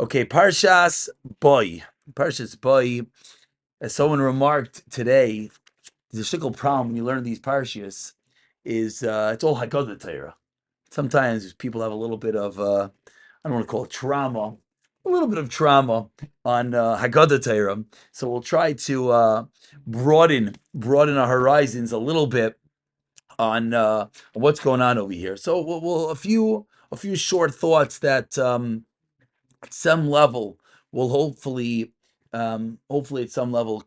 Okay, Parshas boy. Parshas boy. As someone remarked today, the shtickle problem when you learn these parshas is it's all Haggadah Torah. Sometimes people have a little bit of I don't want to call it trauma, a little bit of trauma on Haggadah Torah. So we'll try to broaden our horizons a little bit on what's going on over here. So we'll a few short thoughts that at some level will hopefully at some level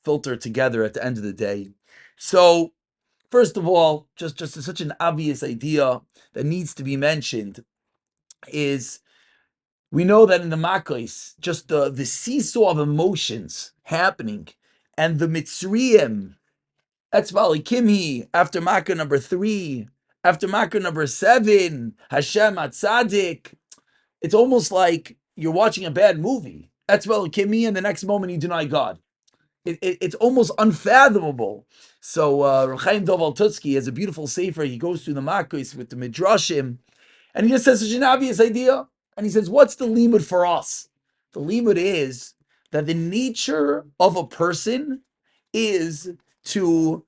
filter together at the end of the day. So first of all, just such an obvious idea that needs to be mentioned is we know that in the Makkos, just the seesaw of emotions happening, and the Mitzrayim, Etzvali Kimhi, after Makkah number 3, after Makkah number 7, Hashem Atzadik, it's almost like you're watching a bad movie. Etzvali Kimhi, and the next moment you deny God. It's almost unfathomable. So Reb Chaim Doval Tutsky has a beautiful sefer. He goes through the Makkos with the Midrashim, and he just says such an obvious idea. And he says, what's the limud for us? The limud is that the nature of a person is to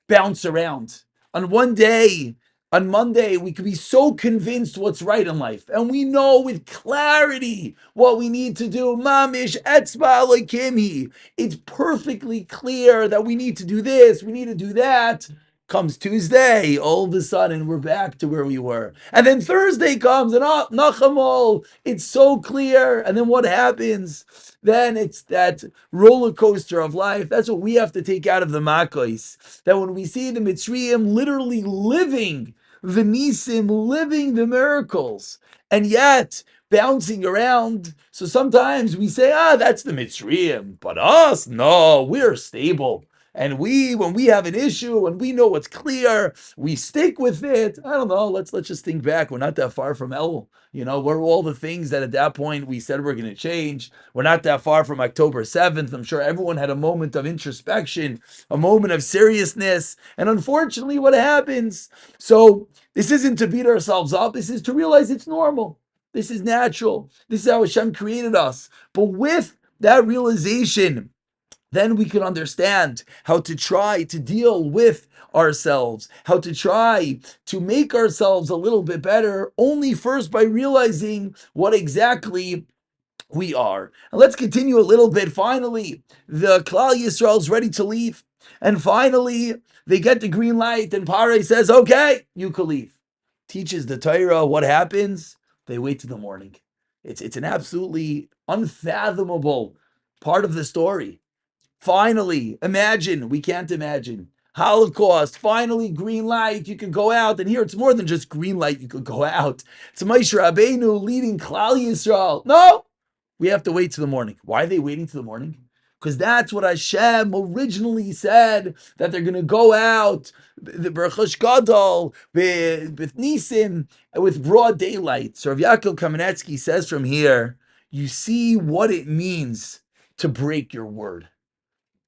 bounce around. On one day, on Monday, we could be so convinced what's right in life, and we know with clarity what we need to do. Mamish etzba lekimhi. It's perfectly clear that we need to do this, we need to do that. Comes Tuesday, all of a sudden we're back to where we were. And then Thursday comes, and Nachamol, it's so clear. And then what happens? Then it's that roller coaster of life. That's what we have to take out of the Makkos. That when we see the Mitzrayim literally living the Nisim, living the miracles, and yet bouncing around. So sometimes we say, that's the Mitzrayim. But us, no, we're stable. And when we have an issue and we know what's clear, we stick with it. I don't know. Let's just think back. We're not that far from El. We're all the things that at that point we said we're going to change. We're not that far from October 7th. I'm sure everyone had a moment of introspection, a moment of seriousness. And unfortunately, what happens? So this isn't to beat ourselves up. This is to realize it's normal. This is natural. This is how Hashem created us. But with that realization, then we can understand how to try to deal with ourselves, how to try to make ourselves a little bit better, only first by realizing what exactly we are. And let's continue a little bit. Finally, the Klal Yisrael is ready to leave. And finally, they get the green light, and Pare says, okay, you can leave. Teaches the Torah. What happens? They wait till the morning. It's an absolutely unfathomable part of the story. Finally, imagine, we can't imagine. Holocaust, finally, green light, you can go out. And here it's more than just green light, you could go out. It's Moshe Rabbeinu leading Klal Yisrael. No, we have to wait till the morning. Why are they waiting till the morning? Because that's what Hashem originally said, that they're going to go out, the Berchosh Gadol, with Nisim, with broad daylight. So Rav Yaakov Kamenetsky says from here, you see what it means to break your word.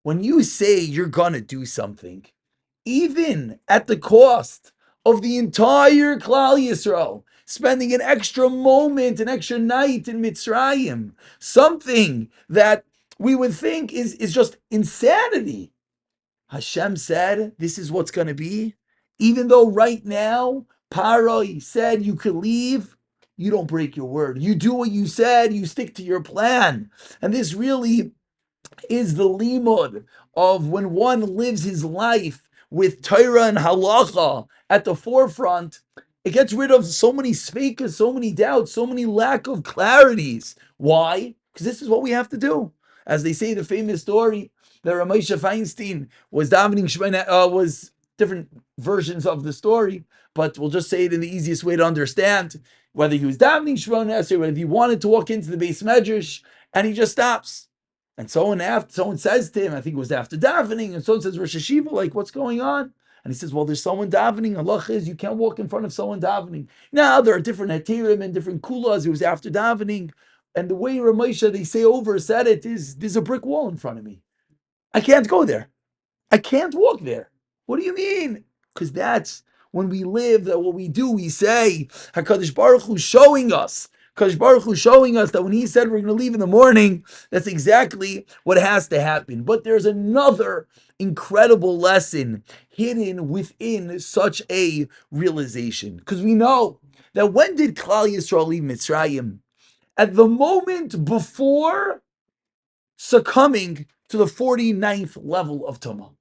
When you say you're going to do something, even at the cost of the entire Klal Yisrael, spending an extra moment, an extra night in Mitzrayim, something that we would think is just insanity. Hashem said, this is what's going to be. Even though right now, Paroi said you could leave, you don't break your word. You do what you said, you stick to your plan. And this really is the limud of when one lives his life with Torah and halacha at the forefront. It gets rid of so many sfeikas, so many doubts, so many lack of clarities. Why? Because this is what we have to do. As they say, the famous story that Ramosha Feinstein was davening Shemana, was different versions of the story, but we'll just say it in the easiest way to understand. Whether he was davening Shemana Esrei, whether he wanted to walk into the base medrash, and he just stops. And someone says to him, I think it was after davening, and someone says, Rosh Hashiva, like, what's going on? And he says, well, there's someone davening. Allah is, you can't walk in front of someone davening. Now, there are different hatirim and different kulas. It was after davening. And the way Ramesha, they say said it is, there's a brick wall in front of me. I can't go there. I can't walk there. What do you mean? Because that's when we live, that what we do, we say, HaKadosh Baruch Hu showing us Because Baruch Hu showing us that when he said we're going to leave in the morning, that's exactly what has to happen. But there's another incredible lesson hidden within such a realization. Because we know that when did Klal Yisrael leave Mitzrayim? At the moment before succumbing to the 49th level of Tumah.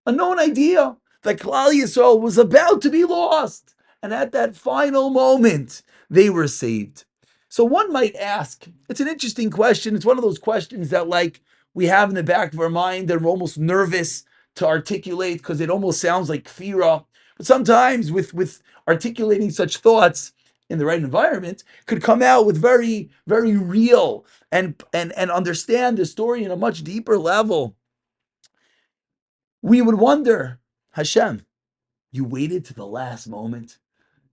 A known idea that Klal Yisrael was about to be lost. And at that final moment, they were saved. So one might ask, it's an interesting question. It's one of those questions that like we have in the back of our mind and we're almost nervous to articulate because it almost sounds like kfira. But sometimes with articulating such thoughts in the right environment could come out with very, very real and understand the story in a much deeper level. We would wonder, Hashem, you waited to the last moment.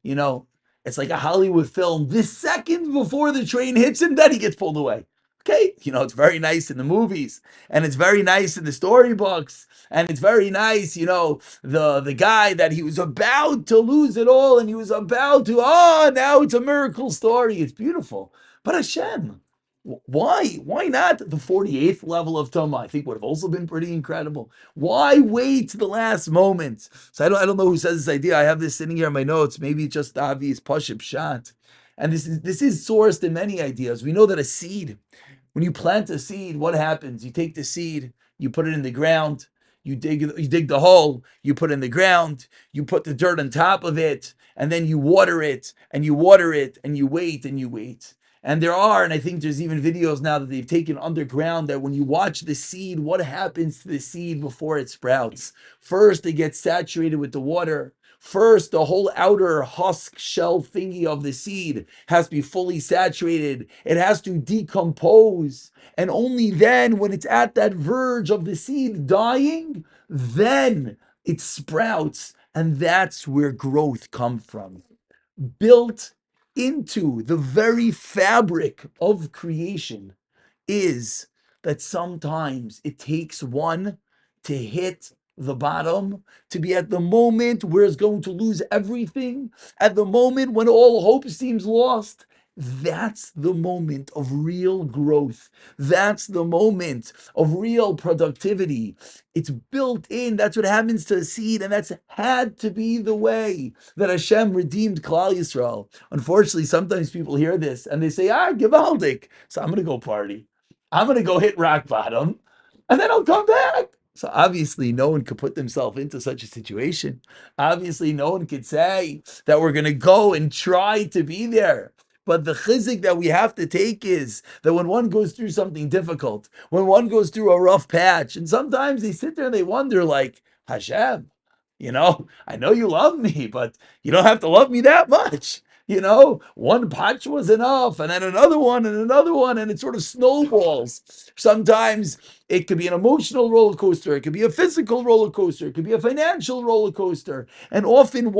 You know, it's like a Hollywood film. This second before the train hits him, then he gets pulled away. Okay, it's very nice in the movies, and it's very nice in the storybooks, and it's very nice, the guy that he was about to lose it all, and he was about to, now it's a miracle story. It's beautiful. But Hashem, why not the 48th level of Toma? I think would have also been pretty incredible. Why wait to the last moment? So I don't know who says this idea. I have this sitting here in my notes. Maybe it's just the obvious Pashib shot. And this is sourced in many ideas. We know that a seed, when you plant a seed, what happens? You take the seed, you put it in the ground, you dig the hole, you put it in the ground, you put the dirt on top of it, and then you water it, and you water it, and you wait, and you wait. And I think there's even videos now that they've taken underground that when you watch the seed, what happens to the seed before it sprouts? First, it gets saturated with the water. First, the whole outer husk shell thingy of the seed has to be fully saturated. It has to decompose. And only then, when it's at that verge of the seed dying, then it sprouts. And that's where growth comes from. Built into the very fabric of creation is that sometimes it takes one to hit the bottom, to be at the moment where it's going to lose everything, at the moment when all hope seems lost. That's the moment of real growth. That's the moment of real productivity. It's built in. That's what happens to a seed, and that's had to be the way that Hashem redeemed Klal Yisrael. Unfortunately, sometimes people hear this and they say, Givaldik. So I'm going to go party. I'm going to go hit rock bottom, and then I'll come back. So obviously, no one could put themselves into such a situation. Obviously, no one could say that we're going to go and try to be there. But the chizik that we have to take is that when one goes through something difficult, when one goes through a rough patch, and sometimes they sit there and they wonder, like, Hashem, I know you love me, but you don't have to love me that much. One patch was enough, and then another one, and it sort of snowballs. Sometimes it could be an emotional roller coaster, it could be a physical roller coaster, it could be a financial roller coaster, and often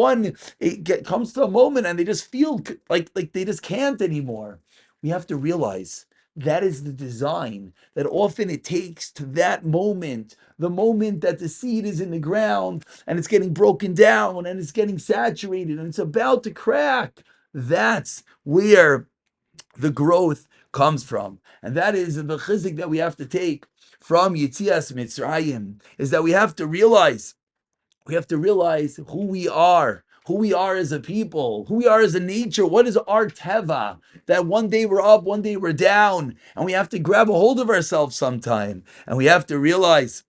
comes to a moment and they just feel like they just can't anymore. We have to realize that is the design, that often it takes to that moment, the moment that the seed is in the ground and it's getting broken down and it's getting saturated and it's about to crack. That's where the growth comes from. And that is the chizik that we have to take from Yitzias Mitzrayim, is that we have to realize who we are as a people, who we are as a nature. What is our teva? That one day we're up, one day we're down, and we have to grab a hold of ourselves sometime. And we have to realize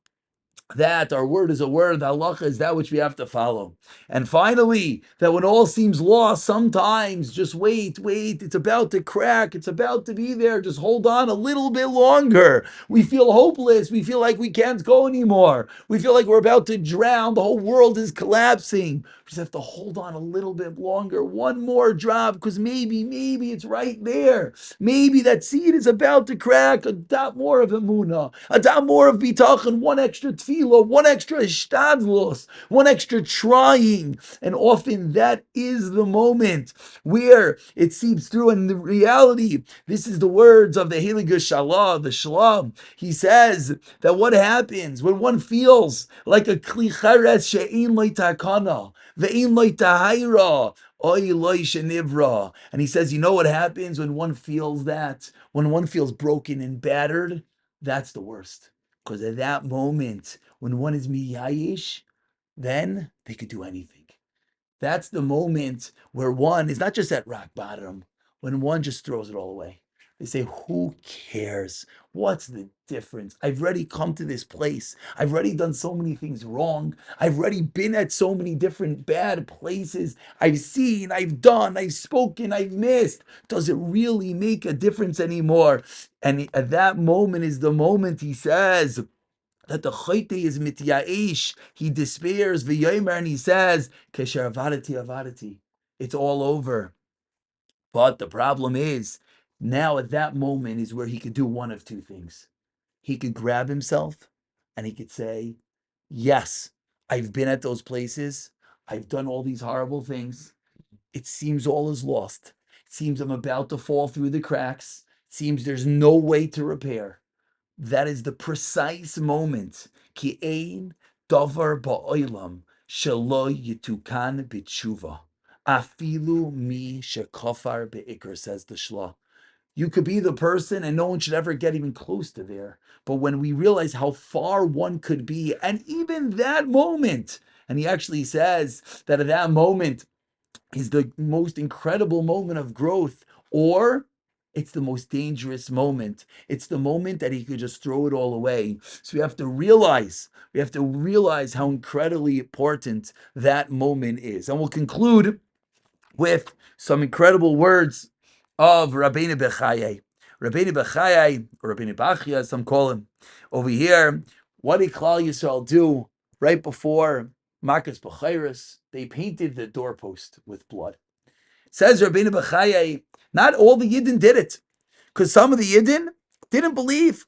that our word is a word, the halacha is that which we have to follow. And finally, that when all seems lost, sometimes just wait, it's about to crack, it's about to be there, just hold on a little bit longer. We feel hopeless, we feel like we can't go anymore, we feel like we're about to drown, the whole world is collapsing. We just have to hold on a little bit longer, one more drop, because maybe it's right there. Maybe that seed is about to crack, a dot more of emunah, a dot more of bitachon, one extra tefillah, one extra ishtadlos, one extra trying. And often that is the moment where it seeps through. And the reality, this is the words of the Heilige Shalah, the Shalom. He says that what happens when one feels like a kli cheres she'ein lo takana, ve'ein lo tahira, Oy loy shenivra. And he says, you know what happens when one feels that? When one feels broken and battered, that's the worst. Because at that moment, when one is miyayish, then they could do anything. That's the moment where one is not just at rock bottom, when one just throws it all away. They say, who cares? What's the difference? I've already come to this place. I've already done so many things wrong. I've already been at so many different bad places. I've seen, I've done, I've spoken, I've missed. Does it really make a difference anymore? And at that moment is the moment he says, that the chayte is mitya'ish, he despairs, v'yomer, and he says, kesher avadati avadati, it's all over. But the problem is, now at that moment is where he could do one of two things. He could grab himself and he could say, yes, I've been at those places, I've done all these horrible things, it seems all is lost. It seems I'm about to fall through the cracks. It seems there's no way to repair. That is the precise moment. Ki ein davar ba'olam shelo yitukan b'tshuva. Afilu mi shekafar be'ikr, says the Shla. You could be the person, and no one should ever get even close to there. But when we realize how far one could be, and even that moment, and he actually says that at that moment, is the most incredible moment of growth, or it's the most dangerous moment. It's the moment that he could just throw it all away. So we have to realize how incredibly important that moment is. And we'll conclude with some incredible words of Rabbeinu Bechaye. Rabbeinu Bechaye, or Rabbeinu Bachya, as some call him, over here, what did Klal Yisrael do right before Makas B'chairis? They painted the doorpost with blood. Says Rabbeinu Bechaye, not all the Yidden did it, because some of the Yidden didn't believe.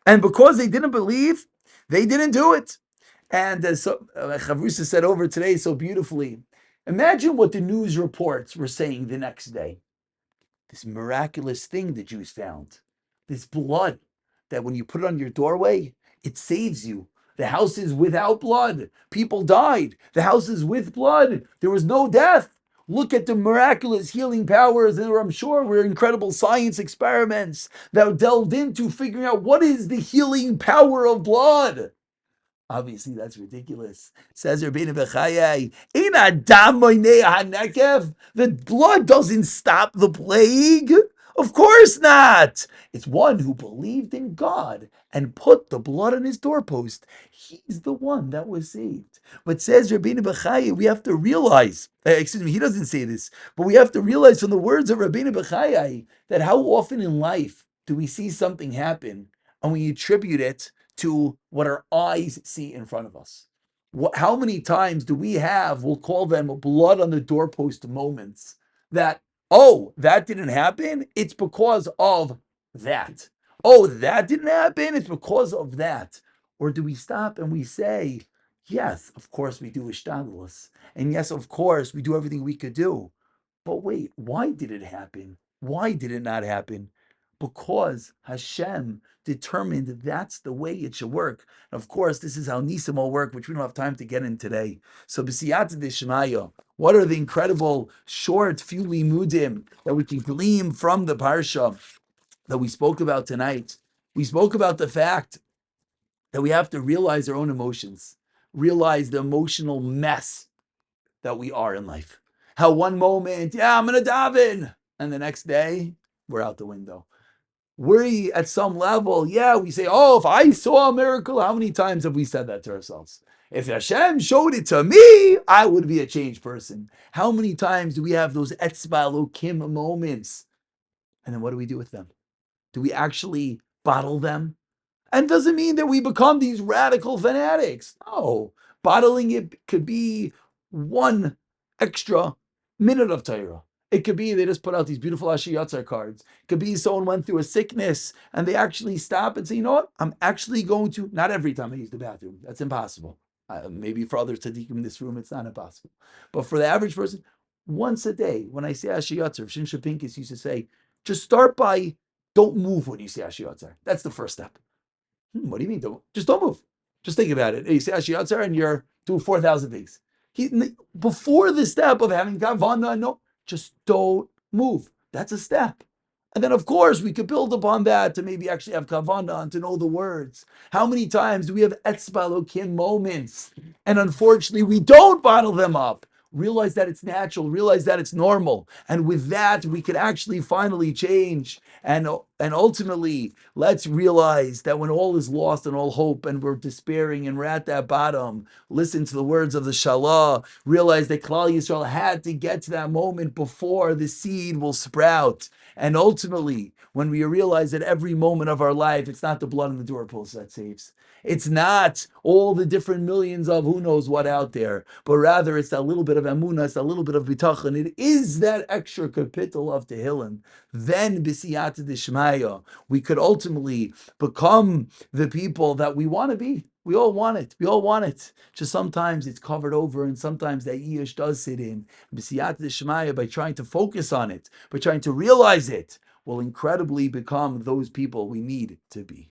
And because they didn't believe, they didn't do it. And as Chavrusa said over today so beautifully, imagine what the news reports were saying the next day. This miraculous thing the Jews found, this blood that when you put it on your doorway, it saves you. The house is without blood. People died. The house is with blood. There was no death. Look at the miraculous healing powers. There, I'm sure, were incredible science experiments that delved into figuring out what is the healing power of blood. Obviously, that's ridiculous. Says Rabbeinu Bechayai, the blood doesn't stop the plague. Of course not. It's one who believed in God and put the blood on his doorpost. He's the one that was saved. But says Rabbeinu Bechayai, we have to realize, excuse me, he doesn't say this, but we have to realize from the words of Rabbeinu Bechayai that how often in life do we see something happen and we attribute it to what our eyes see in front of us. How many times do we have, we'll call them blood on the doorpost moments, that, oh, that didn't happen? It's because of that. Oh, that didn't happen? It's because of that. Or do we stop and we say, yes, of course we do ishtadlus. And yes, of course we do everything we could do. But wait, why did it happen? Why did it not happen? Because Hashem determined that that's the way it should work. And of course, this is how Nisim will work, which we don't have time to get in today. So, B'siyata Deshmaya, what are the incredible short few limudim that we can glean from the parsha that we spoke about tonight? We spoke about the fact that we have to realize our own emotions, realize the emotional mess that we are in life. How one moment, yeah, I'm gonna daven, and the next day, we're out the window. We, at some level, yeah, we say, oh, if I saw a miracle, how many times have we said that to ourselves? If Hashem showed it to me, I would be a changed person. How many times do we have those etzba lokim moments? And then what do we do with them? Do we actually bottle them? And doesn't mean that we become these radical fanatics. No, bottling it could be one extra minute of Torah. It could be they just put out these beautiful Ashiyatzar cards. It could be someone went through a sickness and they actually stop and say, you know what? I'm actually going to, not every time I use the bathroom. That's impossible. Maybe for other tzaddikim in this room, it's not impossible. But for the average person, once a day, when I say Ashiyatzar, Shin Shapinkis used to say, just start by don't move when you say Ashiyatzar. That's the first step. What do you mean? Just don't move. Just think about it. You say Ashiyatzar and you're doing 4,000 things. He, before the step of having kavana, no, just don't move. That's a step. And then, of course, we could build upon that to maybe actually have kavana and to know the words. How many times do we have etzbalokin moments? And unfortunately, we don't bottle them up. Realize that it's natural, realize that it's normal. And with that, we could actually finally change. And ultimately, let's realize that when all is lost and all hope and we're despairing and we're at that bottom, listen to the words of the Shalah. Realize that Klal Yisrael had to get to that moment before the seed will sprout. And ultimately, when we realize that every moment of our life, it's not the blood on the doorpost that saves. It's not all the different millions of who knows what out there, but rather it's that little bit of emunah, it's that little bit of bitachon. It is that extra kapitel of Tehillim. Then b'siyata d'shmaya, we could ultimately become the people that we want to be. We all want it. We all want it. Just sometimes it's covered over, and sometimes that yish does sit in. B'siyata d'shmaya, by trying to focus on it, by trying to realize it, will incredibly become those people we need to be.